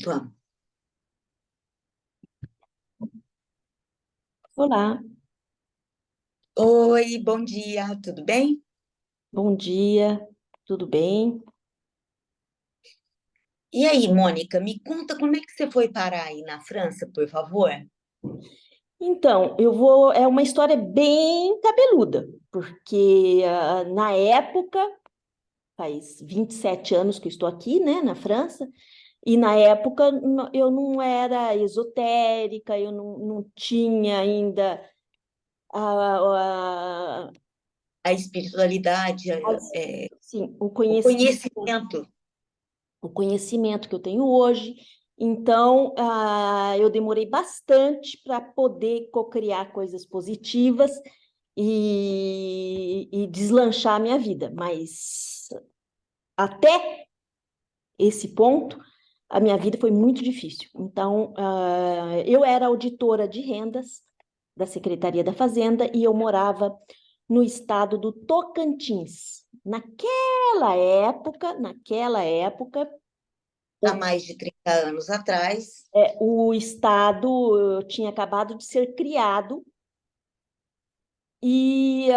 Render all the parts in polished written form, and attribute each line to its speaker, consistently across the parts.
Speaker 1: Vamos.
Speaker 2: Olá,
Speaker 1: Oi, bom dia, tudo bem?
Speaker 2: bom dia, tudo bem?
Speaker 1: E aí, Mônica, me conta como é que você foi parar aí na França, por favor?
Speaker 2: Então, é uma história bem cabeluda, porque na época, faz 27 anos que eu estou aqui, né, na França, e na época eu não era esotérica, eu não tinha ainda a, a,
Speaker 1: A espiritualidade,
Speaker 2: assim,
Speaker 1: o conhecimento.
Speaker 2: o conhecimento que eu tenho hoje. Então, eu demorei bastante para poder cocriar coisas positivas e deslanchar a minha vida. Mas até esse ponto, a minha vida foi muito difícil. Então, eu era auditora de rendas da Secretaria da Fazenda e eu morava no estado do Tocantins. Naquela época,
Speaker 1: Há mais de 30 anos atrás.
Speaker 2: o Estado tinha acabado de ser criado e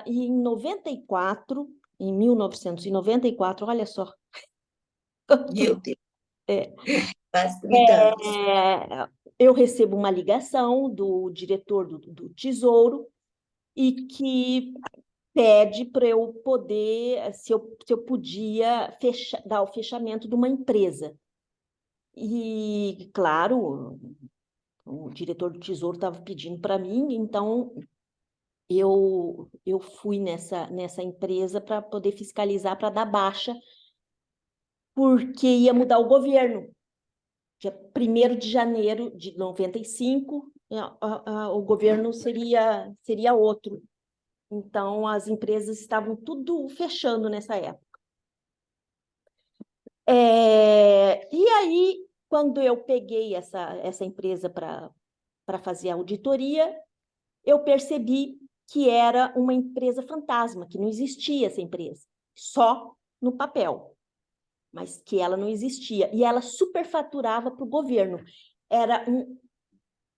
Speaker 2: em 94, em 1994, olha só,
Speaker 1: Meu Deus,
Speaker 2: é,
Speaker 1: quase 30 anos.
Speaker 2: eu recebo uma ligação do diretor do Tesouro e que pede para eu poder, se eu podia dar o fechamento de uma empresa. E, claro, o diretor do Tesouro estava pedindo para mim, então eu fui nessa empresa para poder fiscalizar, para dar baixa, porque ia mudar o governo. Dia 1º de janeiro de 95, o governo seria outro. Então, as empresas estavam tudo fechando nessa época. E aí, quando eu peguei essa empresa para fazer a auditoria, eu percebi que era uma empresa fantasma, que não existia essa empresa, só no papel, mas que ela não existia. E ela superfaturava para o governo. Era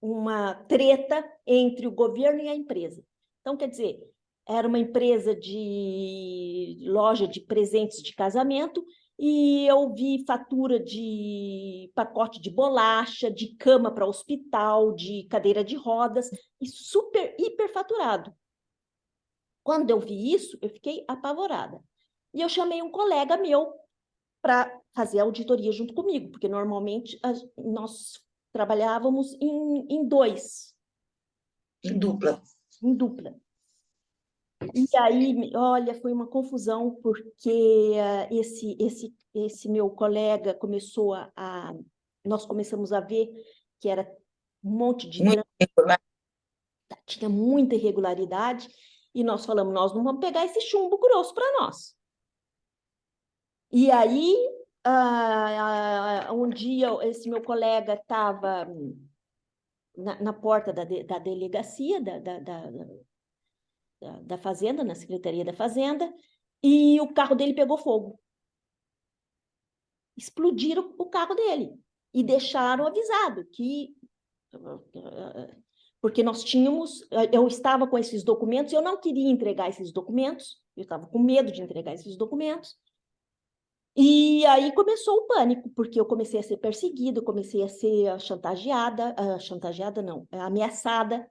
Speaker 2: uma treta entre o governo e a empresa. Então, quer dizer, era uma empresa de loja de presentes de casamento e eu vi fatura de pacote de bolacha, de cama para hospital, de cadeira de rodas e super hiper faturado. Quando eu vi isso, eu fiquei apavorada. E eu chamei um colega meu para fazer a auditoria junto comigo, porque normalmente nós trabalhávamos em dois,
Speaker 1: Em dupla.
Speaker 2: em dupla. E aí, olha, foi uma confusão, porque esse meu colega nós começamos a ver que era um monte de
Speaker 1: Muito
Speaker 2: trânsito,
Speaker 1: informação.
Speaker 2: tinha muita irregularidade, e nós falamos, nós não vamos pegar esse chumbo grosso para nós. E aí, um dia, esse meu colega estava na porta da delegacia da Fazenda, na Secretaria da Fazenda, e o carro dele pegou fogo. Explodiram o carro dele e deixaram avisado que porque eu estava com esses documentos, eu não queria entregar esses documentos, eu estava com medo de entregar esses documentos. E aí começou o pânico, porque eu comecei a ser perseguida, comecei a ser chantageada não, ameaçada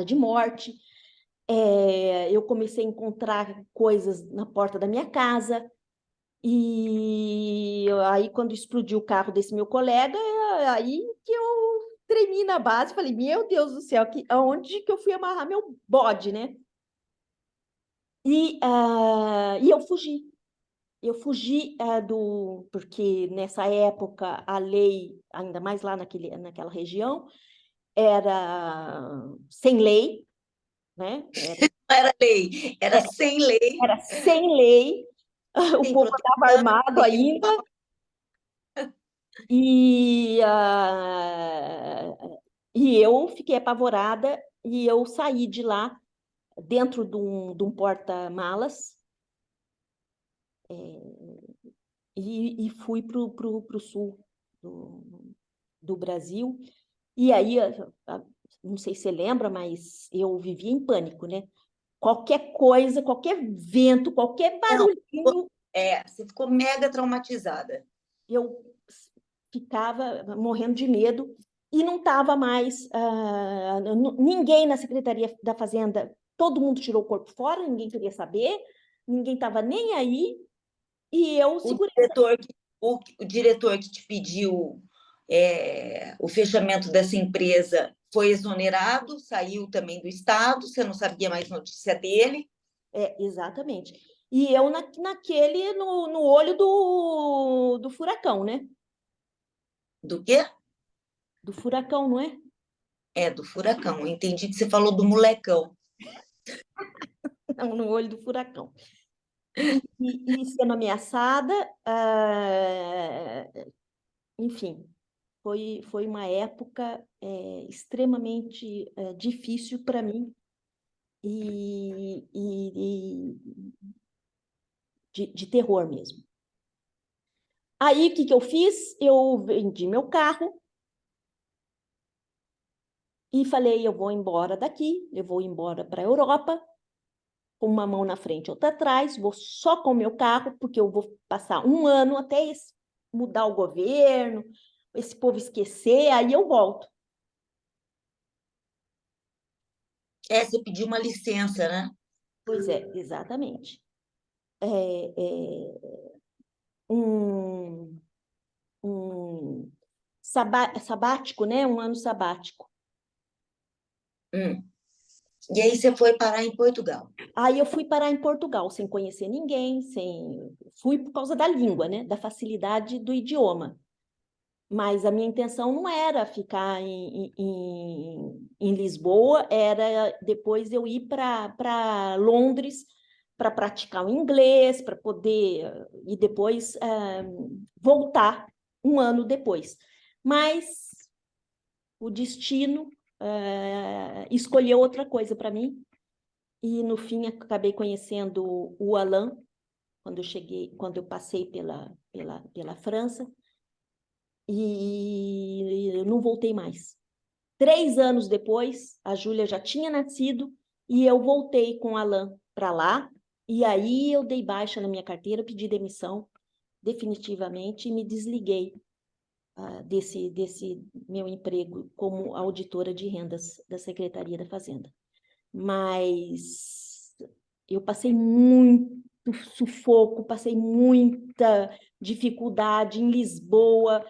Speaker 2: de morte. Eu comecei a encontrar coisas na porta da minha casa. E aí, quando explodiu o carro desse meu colega, aí que eu tremi na base, falei, meu Deus do céu, aonde que eu fui amarrar meu bode, né? E eu fugi. Eu fugi porque nessa época a lei, ainda mais lá naquela região, era sem lei, né?
Speaker 1: Não era lei, era
Speaker 2: É-
Speaker 1: sem lei,
Speaker 2: Era sem lei, o
Speaker 1: sem
Speaker 2: povo estava
Speaker 1: proteção,
Speaker 2: armado
Speaker 1: sem
Speaker 2: ainda,
Speaker 1: uniforme.
Speaker 2: e, ah, e eu fiquei apavorada e eu saí de lá dentro de um porta-malas. e fui para o sul do Brasil. E aí, não sei se você lembra, mas eu vivia em pânico, né? Qualquer coisa, qualquer vento, qualquer
Speaker 1: Não,
Speaker 2: barulhinho,
Speaker 1: você ficou mega traumatizada.
Speaker 2: eu ficava morrendo de medo e não estava mais ninguém na Secretaria da Fazenda, todo mundo tirou o corpo fora, ninguém queria saber, ninguém estava nem aí, e eu
Speaker 1: O
Speaker 2: segurei.
Speaker 1: diretor o diretor que te pediu o fechamento dessa empresa foi exonerado, saiu também do Estado, você não sabia mais notícia dele.
Speaker 2: Exatamente. E eu no olho do furacão, né?
Speaker 1: Do quê?
Speaker 2: Do furacão, não é?
Speaker 1: Do furacão. Eu entendi que você falou do molecão.
Speaker 2: Não, no olho do furacão. E sendo ameaçada, enfim, foi uma época extremamente difícil para mim e de terror mesmo. Aí, o que eu fiz? Eu vendi meu carro e falei, eu vou embora daqui, eu vou embora para a Europa, com uma mão na frente e outra atrás, vou só com o meu carro, porque eu vou passar um ano até mudar o governo, esse povo esquecer, aí eu volto.
Speaker 1: Você pediu uma licença, né?
Speaker 2: Pois é, exatamente. É, um, um sabático, né? Um ano sabático.
Speaker 1: Hum. E aí você foi parar em Portugal.
Speaker 2: Aí eu fui parar em Portugal, sem conhecer ninguém, fui por causa da língua, né? Da facilidade do idioma. Mas a minha intenção não era ficar em Lisboa, era depois eu ir para Londres para praticar o inglês, para poder, e depois voltar um ano depois. Mas o destino escolheu outra coisa para mim, e no fim acabei conhecendo o Alain, quando eu passei pela França, e eu não voltei mais. 3 anos depois, a Júlia já tinha nascido e eu voltei com o Alain para lá. E aí eu dei baixa na minha carteira, pedi demissão definitivamente e me desliguei desse meu emprego como auditora de rendas da Secretaria da Fazenda. Mas eu passei muito sufoco, passei muita dificuldade em Lisboa,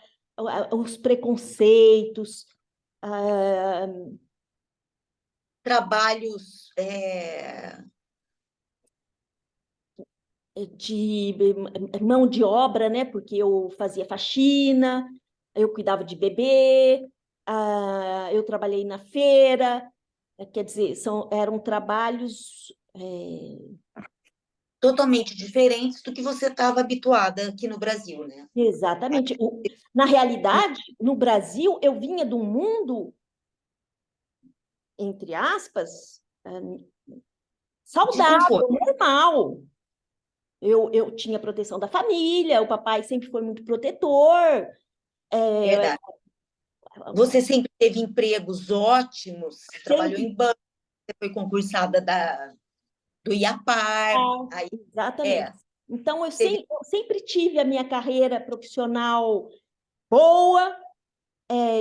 Speaker 2: os preconceitos,
Speaker 1: Trabalhos
Speaker 2: de mão de obra, né? Porque eu fazia faxina, eu cuidava de bebê, eu trabalhei na feira, quer dizer, eram trabalhos
Speaker 1: totalmente diferentes do que você estava habituada aqui no Brasil, né?
Speaker 2: exatamente. Na realidade, no Brasil, eu vinha de um mundo, entre aspas,
Speaker 1: De
Speaker 2: saudável,
Speaker 1: conforto.
Speaker 2: normal. Eu tinha proteção da família, o papai sempre foi muito protetor.
Speaker 1: Verdade. Você sempre teve empregos ótimos, trabalhou
Speaker 2: Sempre,
Speaker 1: em banco, você foi concursada do IAPAR, aí
Speaker 2: exatamente. Então,
Speaker 1: teve
Speaker 2: eu sempre tive a minha carreira profissional boa,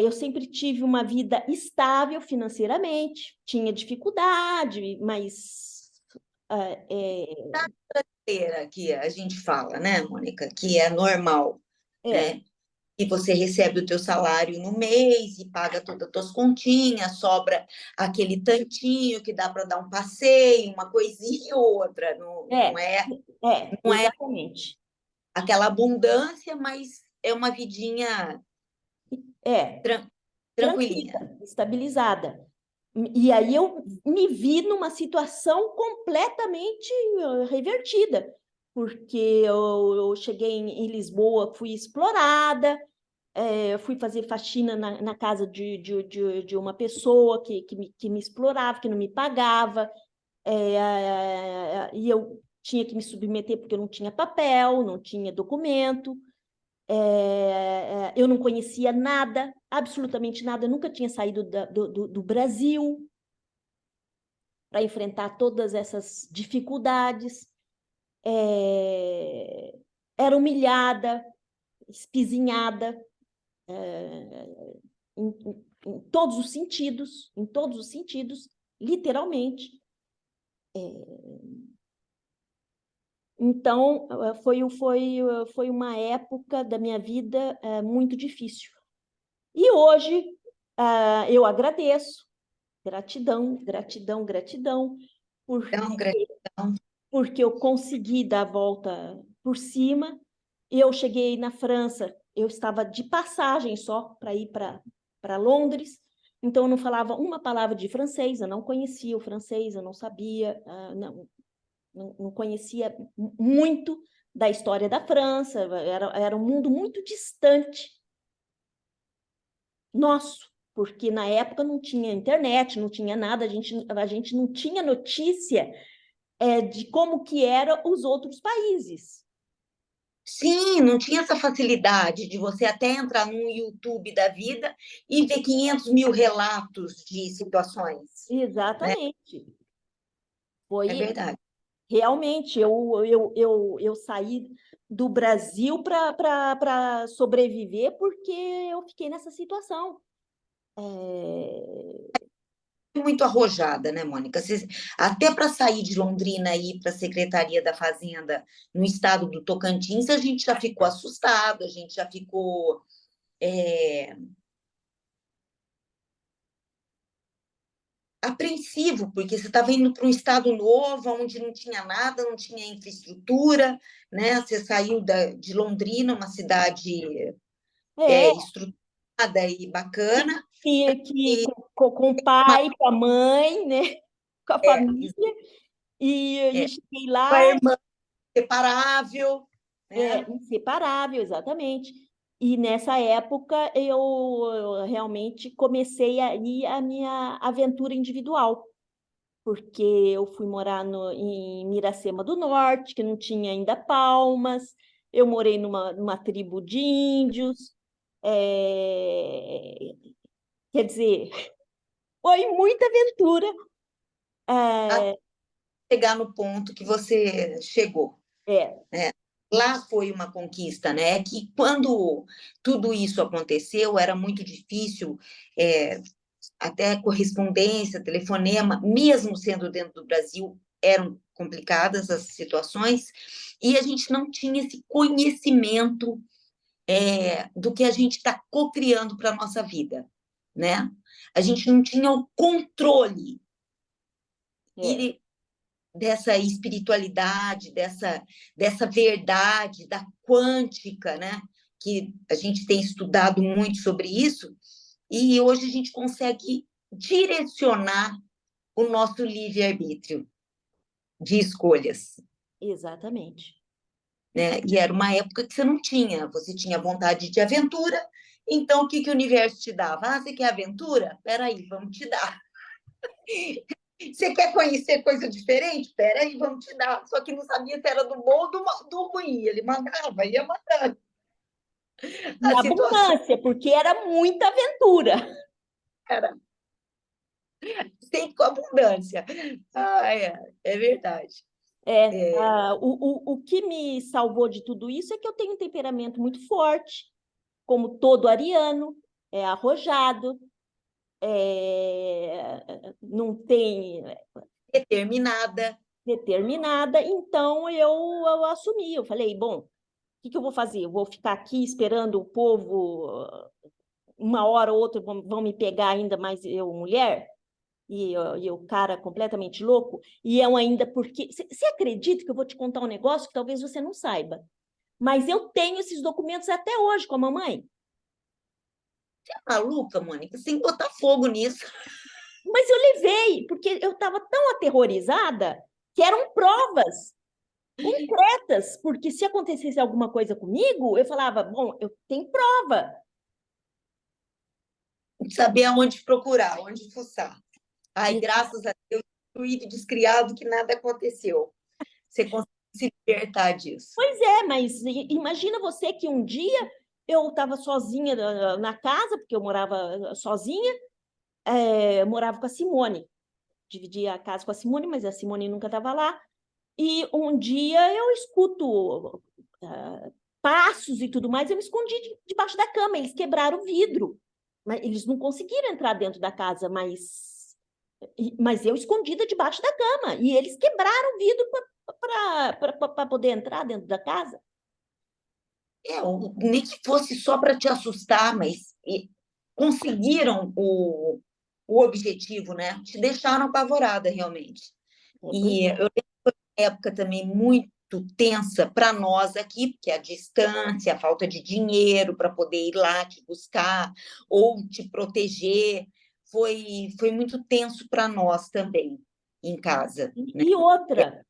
Speaker 2: eu sempre tive uma vida estável financeiramente, tinha dificuldade, mas
Speaker 1: feira que a gente fala, né, Mônica, que é normal,
Speaker 2: é,
Speaker 1: né? E você recebe o teu salário no mês e paga todas as tuas continhas, sobra aquele tantinho que dá para dar um passeio, uma coisinha ou outra, não,
Speaker 2: é,
Speaker 1: não é
Speaker 2: exatamente.
Speaker 1: aquela abundância, mas é uma vidinha
Speaker 2: É,
Speaker 1: tran- tranquilinha.
Speaker 2: tranquila, estabilizada. E aí eu me vi numa situação completamente revertida, porque eu cheguei em Lisboa, fui explorada, fui fazer faxina na casa de uma pessoa que me explorava, que não me pagava, e eu tinha que me submeter porque eu não tinha papel, não tinha documento, eu não conhecia nada, absolutamente nada, eu nunca tinha saído do Brasil para enfrentar todas essas dificuldades. Era humilhada, espizinhada, em todos os sentidos, literalmente. Então, foi uma época da minha vida muito difícil. E hoje eu agradeço, gratidão, gratidão, gratidão,
Speaker 1: Então, gratidão.
Speaker 2: porque eu consegui dar a volta por cima. Eu cheguei na França, eu estava de passagem só para ir para Londres, então eu não falava uma palavra de francês, eu não conhecia o francês, eu não sabia, não conhecia muito da história da França, era um mundo muito distante nosso, porque na época não tinha internet, não tinha nada, a gente não tinha notícia de como que eram os outros países.
Speaker 1: Sim, não tinha essa facilidade de você até entrar no YouTube da vida e ver 500 mil relatos de situações, né?
Speaker 2: Exatamente.
Speaker 1: É
Speaker 2: Foi
Speaker 1: verdade.
Speaker 2: realmente, eu saí do Brasil para sobreviver porque eu fiquei nessa situação.
Speaker 1: Muito arrojada, né, Mônica? Até para sair de Londrina e ir para a Secretaria da Fazenda no estado do Tocantins, a gente já ficou assustado, a gente já ficou apreensivo, porque você estava indo para um estado novo, onde não tinha nada, não tinha infraestrutura, né? Você saiu de Londrina, uma cidade
Speaker 2: É,
Speaker 1: estruturada e bacana, e
Speaker 2: com o
Speaker 1: uma,
Speaker 2: pai, com a mãe, né? Com a
Speaker 1: é,
Speaker 2: família, e
Speaker 1: é,
Speaker 2: cheguei
Speaker 1: uma
Speaker 2: lá,
Speaker 1: irmã separável, né?
Speaker 2: inseparável, exatamente. E nessa época eu realmente comecei aí a minha aventura individual, porque eu fui morar em Miracema do Norte, que não tinha ainda Palmas, eu morei numa tribo de índios, quer dizer, foi muita aventura.
Speaker 1: Até
Speaker 2: É,
Speaker 1: chegar no ponto que você chegou,
Speaker 2: é,
Speaker 1: né? Lá foi uma conquista, né? Que quando tudo isso aconteceu, era muito difícil, é, até correspondência, telefonema, mesmo sendo dentro do Brasil, eram complicadas as situações, e a gente não tinha esse conhecimento do que a gente está cocriando para a nossa vida, né? A gente não tinha o controle
Speaker 2: é,
Speaker 1: e dessa espiritualidade, dessa verdade, da quântica, né? Que a gente tem estudado muito sobre isso, e hoje a gente consegue direcionar o nosso livre-arbítrio de escolhas,
Speaker 2: exatamente.
Speaker 1: né? E era uma época que você tinha vontade de aventura, então o que que o universo te dava? Ah, você quer aventura? Peraí, vamos te dar. Você quer conhecer coisa diferente? Peraí, vamos te dar. Só que não sabia se era do bom ou do ruim. Ele mandava, ia mandando.
Speaker 2: Em
Speaker 1: A situação
Speaker 2: abundância, porque era muita aventura.
Speaker 1: era sempre com abundância. Ah, é verdade. É,
Speaker 2: O que me salvou de tudo isso é que eu tenho um temperamento muito forte, como todo ariano, é arrojado, não tem
Speaker 1: determinada.
Speaker 2: determinada, então eu assumi, eu falei, bom, o que eu vou fazer? Eu vou ficar aqui esperando o povo, uma hora ou outra vão me pegar ainda mais eu, mulher? E o cara completamente louco, e eu ainda porque. Você acredita que eu vou te contar um negócio que talvez você não saiba? Mas eu tenho esses documentos até hoje com a mamãe.
Speaker 1: Maluca, Mônica, sem botar fogo nisso.
Speaker 2: Mas eu levei, porque eu estava tão aterrorizada que eram provas concretas, porque se acontecesse alguma coisa comigo, eu falava, bom, eu tenho prova.
Speaker 1: Saber aonde procurar, onde fuçar. Ai,
Speaker 2: E,
Speaker 1: graças a Deus, fui descriado que nada aconteceu. Você conseguiu se libertar disso.
Speaker 2: Pois é, mas imagina você que um dia eu estava sozinha na casa, porque eu morava sozinha, morava com a Simone, dividia a casa com a Simone, mas a Simone nunca estava lá. E um dia eu escuto passos e tudo mais, eu me escondi debaixo da cama, eles quebraram o vidro. Mas eles não conseguiram entrar dentro da casa, mas eu escondida debaixo da cama. E eles quebraram o vidro para poder entrar dentro da casa.
Speaker 1: Nem que fosse só para te assustar, mas conseguiram o objetivo, né? Te deixaram apavorada, realmente.
Speaker 2: Pois
Speaker 1: E
Speaker 2: é.
Speaker 1: eu lembro de uma época também muito tensa para nós aqui, porque a distância, a falta de dinheiro para poder ir lá te buscar ou te proteger, foi muito tenso para nós também, em casa, né?
Speaker 2: E outra,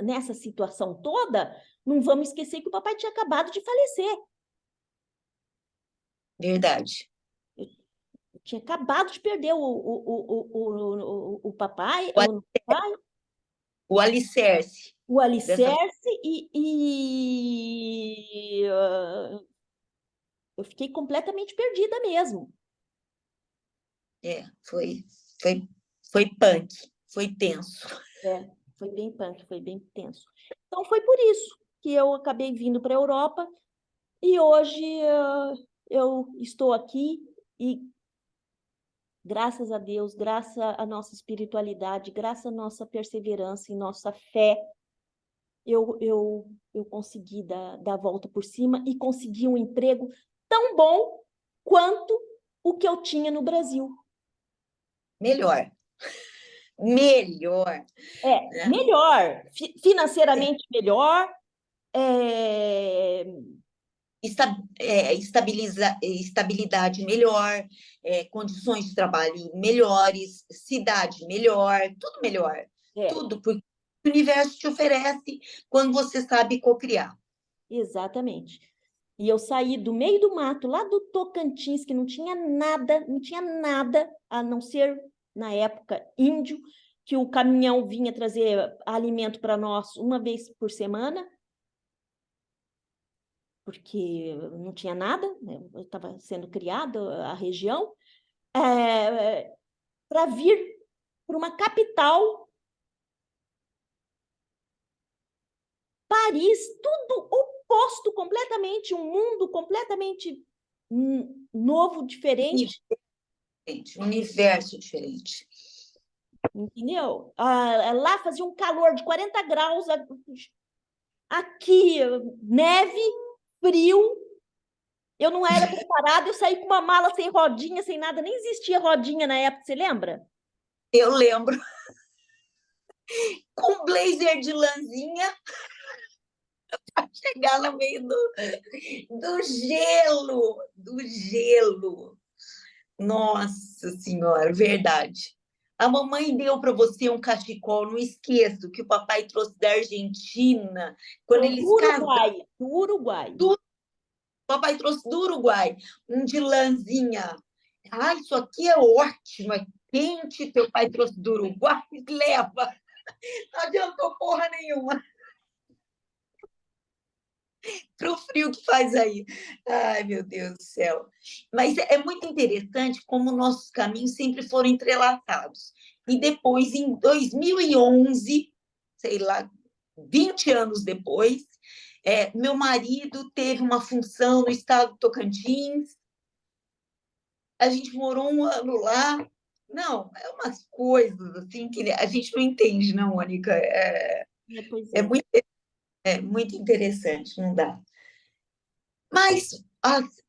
Speaker 2: nessa situação toda, não vamos esquecer que o papai tinha acabado de falecer.
Speaker 1: Verdade.
Speaker 2: Eu tinha acabado de perder o papai,
Speaker 1: O, o alicerce
Speaker 2: o
Speaker 1: dessa.
Speaker 2: alicerce, eu fiquei completamente perdida mesmo.
Speaker 1: Foi, foi, foi punk, foi tenso.
Speaker 2: Foi bem punk, foi bem tenso. Então, foi por isso que eu acabei vindo para a Europa e hoje eu estou aqui e, graças a Deus, graças à nossa espiritualidade, graças à nossa perseverança e nossa fé, eu consegui dar a volta por cima e consegui um emprego tão bom quanto o que eu tinha no Brasil.
Speaker 1: Melhor, melhor, né?
Speaker 2: Melhor, financeiramente melhor,
Speaker 1: Estabilidade melhor, condições de trabalho melhores, cidade melhor, tudo melhor.
Speaker 2: é,
Speaker 1: Tudo, porque o universo te oferece quando você sabe cocriar.
Speaker 2: exatamente. E eu saí do meio do mato, lá do Tocantins, que não tinha nada, a não ser, na época, índio, que o caminhão vinha trazer alimento para nós uma vez por semana, porque não tinha nada, né? Eu estava sendo criada a região, para vir para uma capital, Paris, tudo oposto completamente, um mundo completamente novo, diferente.
Speaker 1: Universo diferente.
Speaker 2: Entendeu? Lá fazia um calor de 40 graus, aqui neve, frio. Eu não era preparada, eu saí com uma mala sem rodinha, sem nada, nem existia rodinha na época, você lembra?
Speaker 1: Eu lembro, com blazer de lãzinha, chegar no meio do gelo, do gelo. Nossa Senhora, verdade. A mamãe deu para você um cachecol, não esqueço, que o papai trouxe da Argentina, quando
Speaker 2: Do
Speaker 1: eles casaram,
Speaker 2: Uruguai, do Uruguai.
Speaker 1: o papai trouxe do Uruguai, um de lãzinha. Ah, isso aqui é ótimo, é quente, teu pai trouxe do Uruguai, leva. Não adiantou porra nenhuma para o frio que faz aí. Ai, meu Deus do céu. Mas é muito interessante como nossos caminhos sempre foram entrelaçados. E depois, em 2011, sei lá, 20 anos depois, meu marido teve uma função no estado do Tocantins, a gente morou um ano lá. Não, é umas coisas assim que a gente não entende, não, Mônica.
Speaker 2: Pois
Speaker 1: É
Speaker 2: é.
Speaker 1: muito, muito interessante, não dá. Mas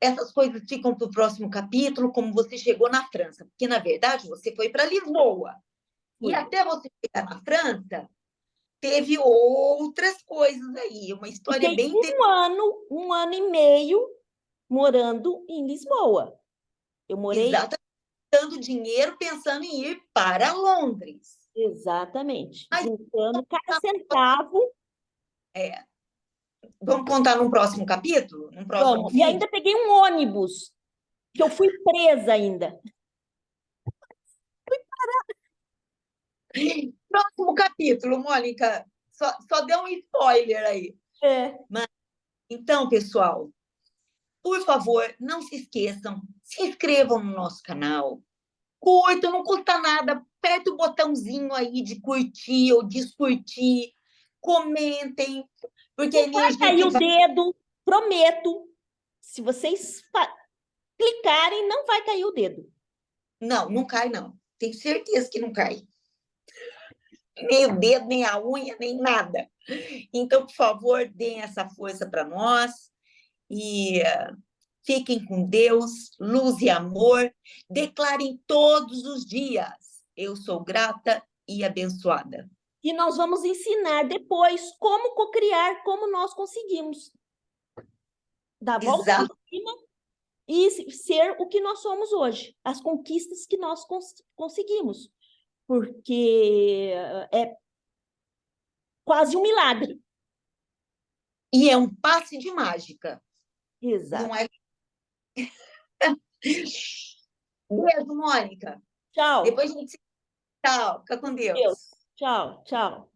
Speaker 1: essas coisas ficam para o próximo capítulo, como você chegou na França, porque, na verdade, você foi para Lisboa. E
Speaker 2: Fui.
Speaker 1: até você chegar na França, teve outras coisas aí, uma história
Speaker 2: Fiquei
Speaker 1: bem interessante.
Speaker 2: um ano e meio morando em Lisboa. Eu morei
Speaker 1: Exatamente, dando dinheiro pensando em ir para Londres.
Speaker 2: exatamente,
Speaker 1: Mas
Speaker 2: juntando cada centavo.
Speaker 1: é, vamos contar num próximo capítulo, num próximo
Speaker 2: Vamos. E
Speaker 1: vídeo?
Speaker 2: ainda peguei um ônibus, que eu fui presa ainda.
Speaker 1: Próximo capítulo, Mônica. Só deu um spoiler aí.
Speaker 2: É.
Speaker 1: Então, pessoal, por favor, não se esqueçam, se inscrevam no nosso canal, curtam, não custa nada, aperta o botãozinho aí de curtir ou descurtir, comentem, porque a
Speaker 2: Vai
Speaker 1: energia
Speaker 2: cair
Speaker 1: que
Speaker 2: o
Speaker 1: vai...
Speaker 2: dedo, prometo. Se vocês clicarem, não vai cair o dedo.
Speaker 1: Não, não cai, não. Tenho certeza que não cai. Nem o dedo, nem a unha, nem nada. Então, por favor, deem essa força para nós e fiquem com Deus, luz e amor. Declarem todos os dias: eu sou grata e abençoada.
Speaker 2: E nós vamos ensinar depois como cocriar, como nós conseguimos. Dar a volta por
Speaker 1: Exato.
Speaker 2: cima e ser o que nós somos hoje. As conquistas que nós conseguimos. Porque é quase um milagre.
Speaker 1: E é um passe de mágica.
Speaker 2: Exato.
Speaker 1: Não é? Beijo, Mônica.
Speaker 2: Tchau.
Speaker 1: Depois a gente se... Tchau. Fica com
Speaker 2: Deus.
Speaker 1: Deus.
Speaker 2: Tchau, tchau.